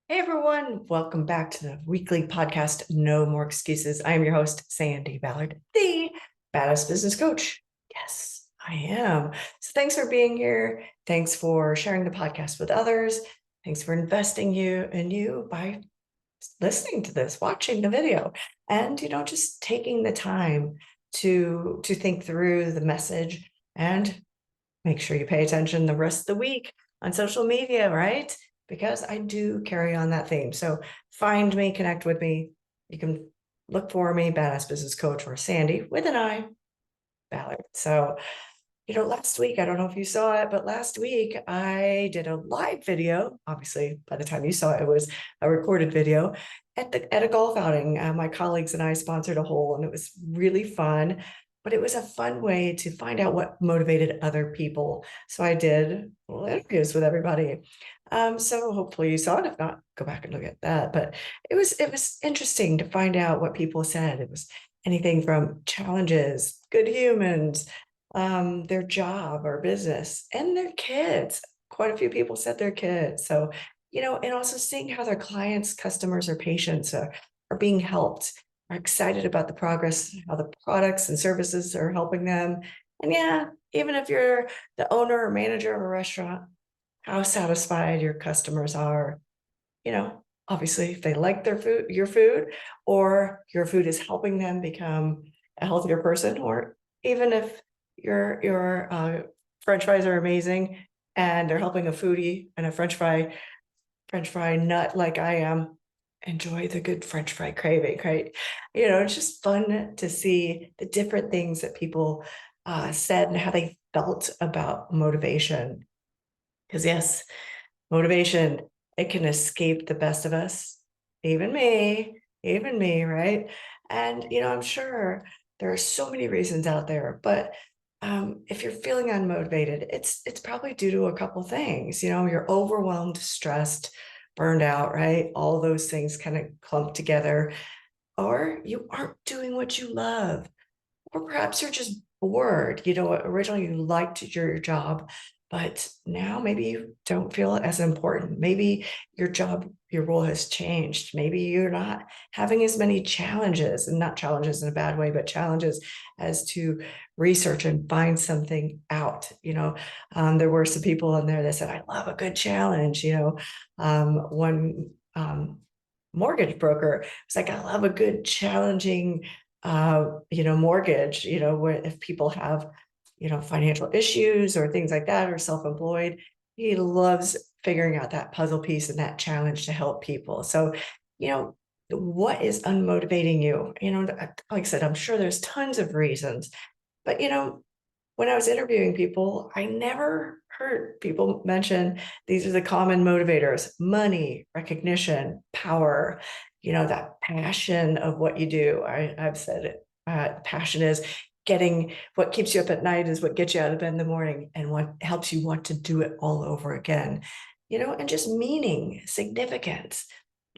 Hey everyone, welcome back to the weekly podcast, No More Excuses. I am your host, Sandi Ballard, the badass business coach. Yes, I am. So thanks for being here. Thanks for sharing the podcast with others. Thanks for investing in you by listening to this, watching the video, and just taking the time to think through the message and make sure you pay attention the rest of the week on social media, right? Because I do carry on that theme. So find me, connect with me. You can look for me, Badass Business Coach, or Sandi with an I, Ballard. So, last week, I don't know if you saw it, but last week I did a live video. Obviously, by the time you saw it, it was a recorded video at a golf outing. My colleagues and I sponsored a hole, and it was really fun. But it was a fun way to find out what motivated other people. So I did little interviews with everybody. So hopefully you saw it. If not, go back and look at that. But it was interesting to find out what people said. It was anything from challenges, good humans, their job or business, and their kids. Quite a few people said their kids. So, and also seeing how their clients, customers, or patients are being helped, are excited about the progress, how the products and services are helping them. And yeah, even if you're the owner or manager of a restaurant, how satisfied your customers are, obviously if they like your food, or your food is helping them become a healthier person, or even if your French fries are amazing and they're helping a foodie and a French fry nut like I am enjoy the good French fry craving, right? It's just fun to see the different things that people said and how they felt about motivation. Because yes, motivation, it can escape the best of us, even me, right? And, I'm sure there are so many reasons out there, but if you're feeling unmotivated, it's probably due to a couple things. You're overwhelmed, stressed, burned out, right? All those things kind of clump together, or you aren't doing what you love, or perhaps you're just bored. Originally you liked your job, but now maybe you don't feel it as important. Maybe your role has changed. Maybe you're not having as many challenges, and not challenges in a bad way, but challenges as to research and find something out. There were some people in there that said, I love a good challenge. One mortgage broker was like, I love a good challenging mortgage, where if people have, financial issues or things like that, or self-employed, he loves figuring out that puzzle piece and that challenge to help people. So, what is unmotivating you? Like I said, I'm sure there's tons of reasons, but when I was interviewing people, I never heard people mention these are the common motivators: money, recognition, power, that passion of what you do. I've said it. Passion is getting what keeps you up at night is what gets you out of bed in the morning, and what helps you want to do it all over again. And just meaning, significance.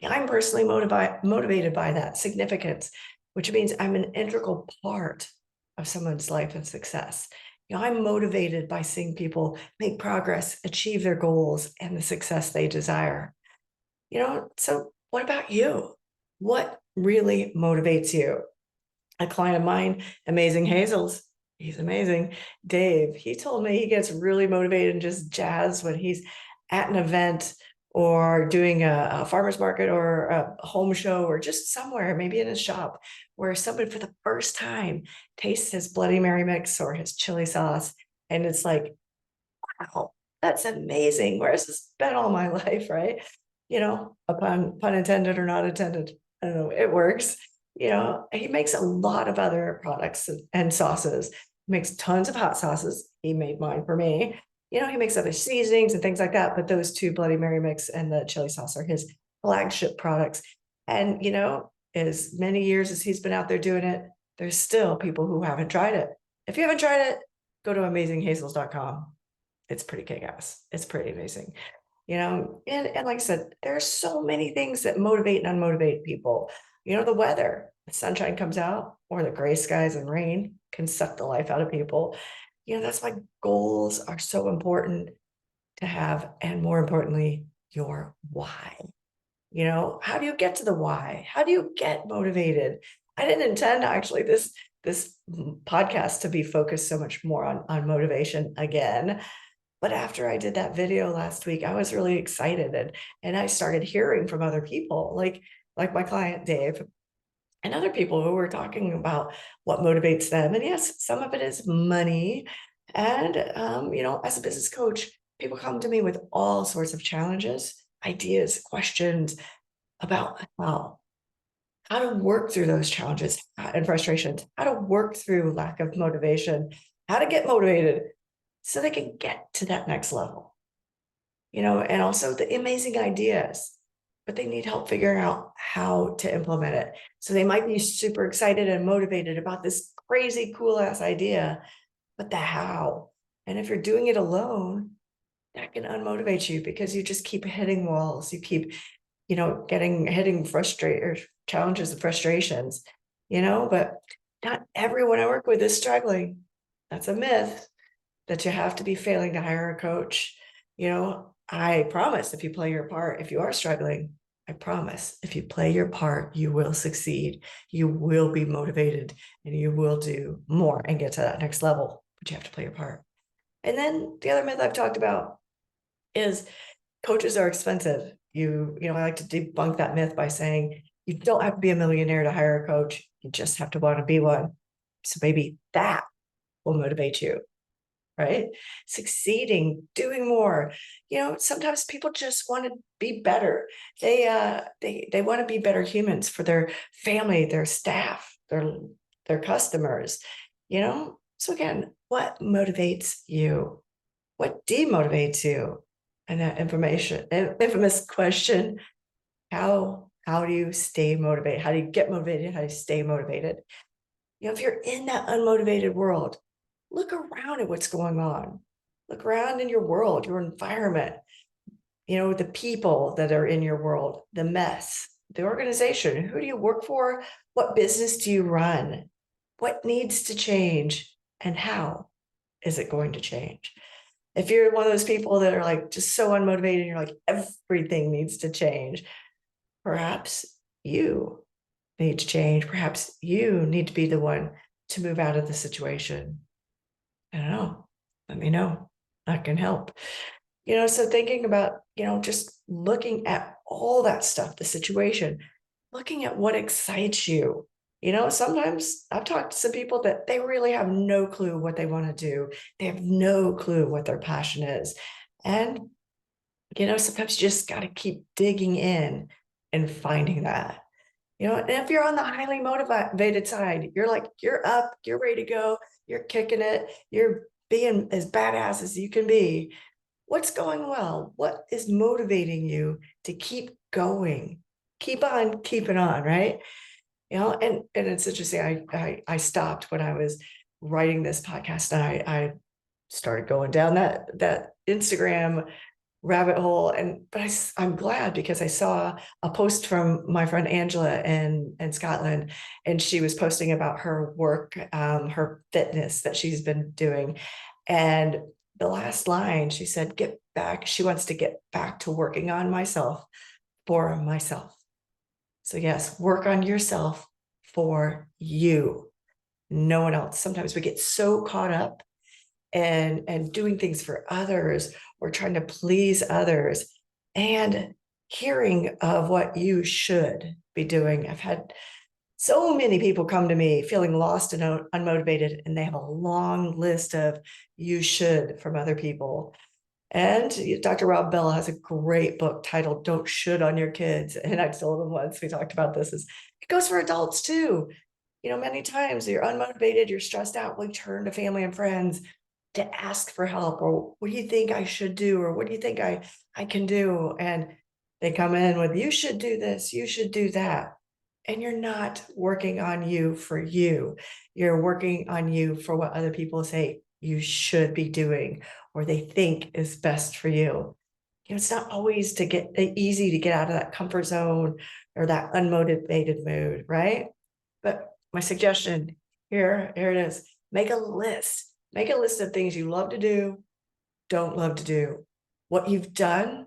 I'm personally motivated by that significance, which means I'm an integral part of someone's life and success. I'm motivated by seeing people make progress, achieve their goals, and the success they desire. So what about you? What really motivates you? A client of mine, Amazing Hazel's, he's amazing. Dave, he told me he gets really motivated and just jazzed when he's at an event, or doing a farmer's market, or a home show, or just somewhere, maybe in a shop, where somebody for the first time tastes his Bloody Mary mix or his chili sauce. And it's like, wow, that's amazing. Where's this been all my life, right? Upon pun intended or not intended. I don't know, it works. He makes a lot of other products and sauces. He makes tons of hot sauces. He made mine for me. He makes other seasonings and things like that. But those two, Bloody Mary mix and the chili sauce, are his flagship products. And, as many years as he's been out there doing it, there's still people who haven't tried it. If you haven't tried it, go to amazinghazels.com. It's pretty kick-ass. It's pretty amazing. And like I said, there are so many things that motivate and unmotivate people. The weather, the sunshine comes out, or the gray skies and rain can suck the life out of people. That's why goals are so important to have. And more importantly, your why. How do you get to the why? How do you get motivated? I didn't intend actually this podcast to be focused so much more on motivation again. But after I did that video last week, I was really excited, and I started hearing from other people, like my client Dave, and other people who were talking about what motivates them. And yes, some of it is money. And as a business coach, people come to me with all sorts of challenges, ideas, questions about how to work through those challenges and frustrations, how to work through lack of motivation, how to get motivated so they can get to that next level, and also the amazing ideas, but they need help figuring out how to implement it. So they might be super excited and motivated about this crazy cool ass idea, but the how. And if you're doing it alone, that can unmotivate you because you just keep hitting walls. You keep, hitting frustrate or challenges and frustrations, but not everyone I work with is struggling. That's a myth that you have to be failing to hire a coach. I promise if you play your part, if you are struggling, I promise if you play your part, you will succeed. You will be motivated and you will do more and get to that next level, but you have to play your part. And then the other myth I've talked about is coaches are expensive. I like to debunk that myth by saying you don't have to be a millionaire to hire a coach. You just have to want to be one. So maybe that will motivate you, right? Succeeding, doing more. Sometimes people just want to be better. They want to be better humans for their family, their staff, their customers. So again, what motivates you? What demotivates you? And that infamous question: how do you stay motivated? How do you get motivated? How do you stay motivated? If you're in that unmotivated world, look around at what's going on. Look around in your world, your environment, the people that are in your world, the mess, the organization. Who do you work for? What business do you run? What needs to change? And how is it going to change? If you're one of those people that are like just so unmotivated and you're like, everything needs to change, perhaps you need to change. Perhaps you need to be the one to move out of the situation. I don't know. Let me know. I can help. So thinking about, just looking at all that stuff, the situation, looking at what excites you. Sometimes I've talked to some people that they really have no clue what they want to do. They have no clue what their passion is. And, sometimes you just got to keep digging in and finding that. And if you're on the highly motivated side, you're up, you're ready to go, you're kicking it, you're being as badass as you can be. What's going well? What is motivating you to keep going? Keep on keeping on, right? And it's interesting. I stopped when I was writing this podcast, and I started going down that Instagram rabbit hole. But I'm glad because I saw a post from my friend Angela in Scotland, and she was posting about her work, her fitness that she's been doing. And the last line, she said, get back. She wants to get back to working on myself for myself. So yes, work on yourself for you, no one else. Sometimes we get so caught up and doing things for others or trying to please others and hearing of what you should be doing. I've had so many people come to me feeling lost and unmotivated, and they have a long list of you should from other people. And Dr. Rob Bell has a great book titled Don't Should on Your Kids. And I told him once we talked about this, it goes for adults too. Many times you're unmotivated, you're stressed out, we turn to family and friends to ask for help, or what do you think I should do? Or what do you think I can do? And they come in with, you should do this, you should do that. And you're not working on you for you. You're working on you for what other people say you should be doing or they think is best for you. It's not always easy to get out of that comfort zone or that unmotivated mood, right? But my suggestion here it is. Make a list. Make a list of things you love to do, don't love to do, what you've done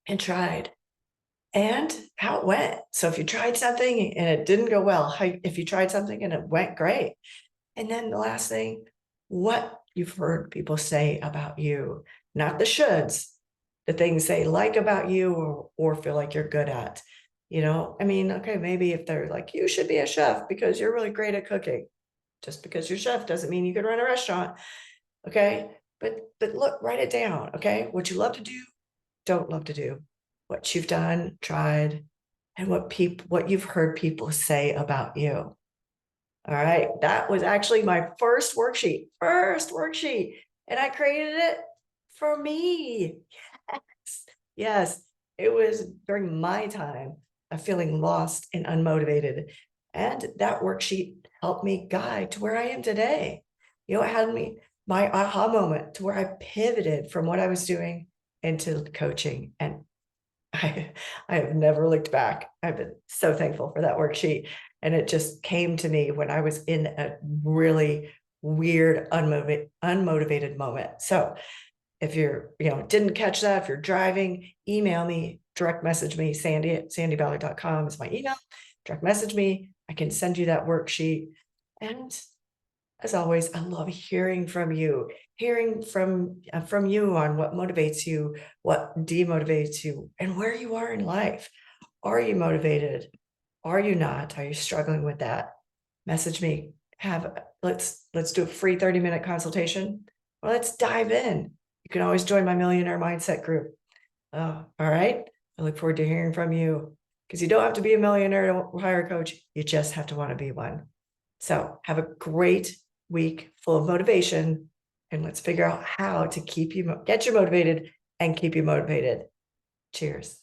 and tried, and how it went. So if you tried something and it didn't go well, if you tried something and it went great. And then the last thing, what you've heard people say about you, not the shoulds, the things they like about you or feel like you're good at. I mean, okay, maybe if they're like, you should be a chef because you're really great at cooking. Just because you're a chef doesn't mean you can run a restaurant. Okay. But look, write it down. Okay. What you love to do, don't love to do, what you've done, tried, and what you've heard people say about you. All right. That was actually my first worksheet. And I created it for me. Yes. Yes. It was during my time of feeling lost and unmotivated. And that worksheet helped me guide to where I am today. It had my aha moment to where I pivoted from what I was doing into coaching. And I have never looked back. I've been so thankful for that worksheet. And it just came to me when I was in a really weird, unmotivated moment. So if didn't catch that, if you're driving, email me, direct message me, Sandi@sandiballard.com is my email. Direct message me. I can send you that worksheet. And as always, I love hearing from you, hearing from you on what motivates you, what demotivates you, and where you are in life. Are you motivated? Are you not? Are you struggling with that? Message me. Let's do a free 30-minute consultation. Well, let's dive in. You can always join my Millionaire Mindset group. All right. I look forward to hearing from you because you don't have to be a millionaire to hire a coach. You just have to want to be one. So have a great week full of motivation, and let's figure out how to get you motivated and keep you motivated. Cheers.